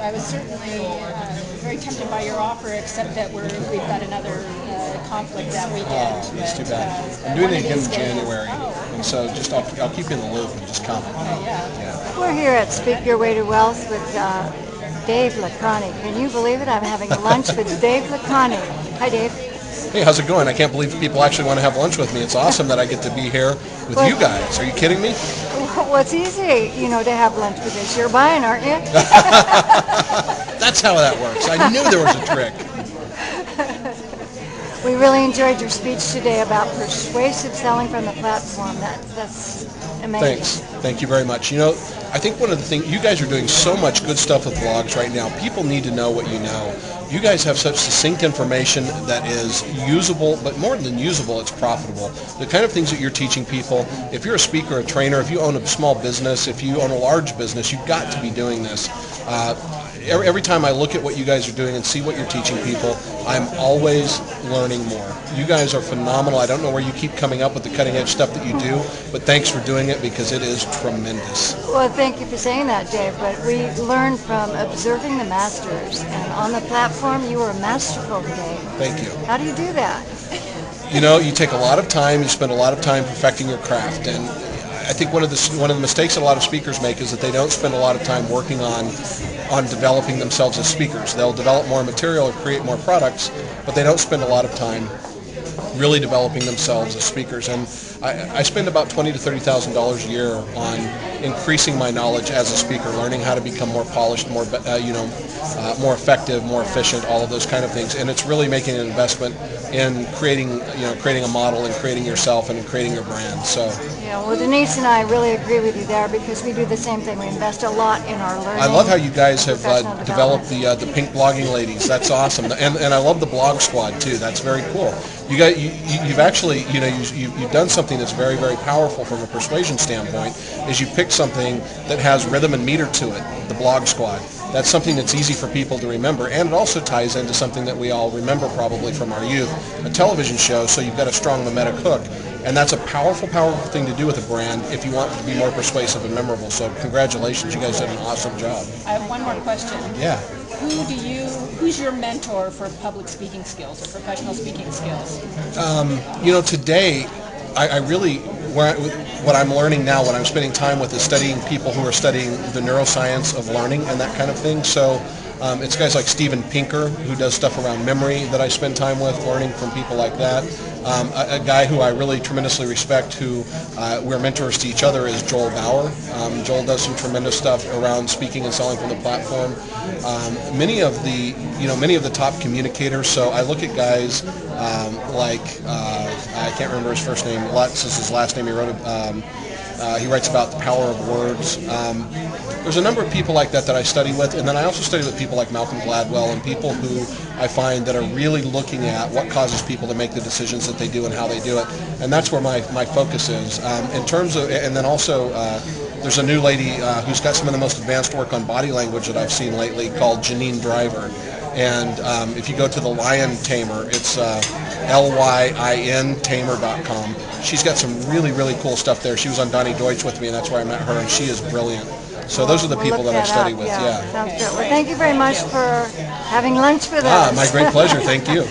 I was certainly very tempted by your offer, except that we've got another conflict that weekend. That's too bad. I'm doing it again in January, and so just I'll keep you in the loop and just come. Okay, yeah. We're here at Speak Your Way to Wealth with Dave Lakhani. Can you believe it? I'm having lunch with Dave Lakhani. Hi, Dave. Hey, how's it going? I can't believe people actually want to have lunch with me. It's awesome that I get to be here with you guys. Are you kidding me? Well, it's easy, to have lunch with us. You're buying, aren't you? That's how that works. I knew there was a trick. We really enjoyed your speech today about persuasive selling from the platform. That's amazing. Thanks. Thank you very much. I think one of the things, you guys are doing so much good stuff with blogs right now. People need to know what you know. You guys have such succinct information that is usable, but more than usable, it's profitable. The kind of things that you're teaching people, if you're a speaker, a trainer, if you own a small business, if you own a large business, you've got to be doing this. Every time I look at what you guys are doing and see what you're teaching people, I'm always learning more. You guys are phenomenal. I don't know where you keep coming up with the cutting edge stuff that you do, but thanks for doing it because it is tremendous. Well, thank you for saying that, Dave, but we learn from observing the masters, and on the platform you were masterful today. Thank you. How do you do that? You take a lot of time, you spend a lot of time perfecting your craft, and I think one of the mistakes that a lot of speakers make is that they don't spend a lot of time working on developing themselves as speakers. They'll develop more material or create more products, but they don't spend a lot of time really developing themselves as speakers. And I spend about $20,000 to $30,000 a year on increasing my knowledge as a speaker, learning how to become more polished, more effective, more efficient, all of those kind of things. And it's really making an investment in creating a model and creating yourself and creating your brand. So. Yeah, well, Denise and I really agree with you there because we do the same thing. We invest a lot in our learning. I love how you guys have developed the pink blogging ladies. That's awesome, and I love the blog squad too. That's very cool. You've actually you've done something that's very, very powerful from a persuasion standpoint. Is you pick something that has rhythm and meter to it, the blog squad. That's something that's easy for people to remember, and it also ties into something that we all remember probably from our youth, a television show, so you've got a strong mimetic hook. And that's a powerful, powerful thing to do with a brand if you want it to be more persuasive and memorable. So congratulations, you guys did an awesome job. I have one more question. Yeah. Who's your mentor for public speaking skills or professional speaking skills? Today, I really, what I'm learning now, what I'm spending time with is studying people who are studying the neuroscience of learning and that kind of thing. So it's guys like Steven Pinker, who does stuff around memory that I spend time with, learning from people like that. A guy who I really tremendously respect, who we're mentors to each other, is Joel Bauer. Joel does some tremendous stuff around speaking and selling from the platform. Many of the top communicators. So I look at guys like I can't remember his first name. Lutz is his last name. He writes about the power of words. There's a number of people like that I study with, and then I also study with people like Malcolm Gladwell and people who I find that are really looking at what causes people to make the decisions that they do and how they do it, and that's where my focus is. In terms of, and then also there's a new lady who's got some of the most advanced work on body language that I've seen lately called Janine Driver. And if you go to the Lion Tamer, it's LYIN-tamer.com. She's got some really, really cool stuff there. She was on Donnie Deutsch with me, and that's where I met her, and she is brilliant. So those are the people that I study with. Yeah. Sounds good. Well, thank you very much for having lunch with us. My great pleasure. Thank you.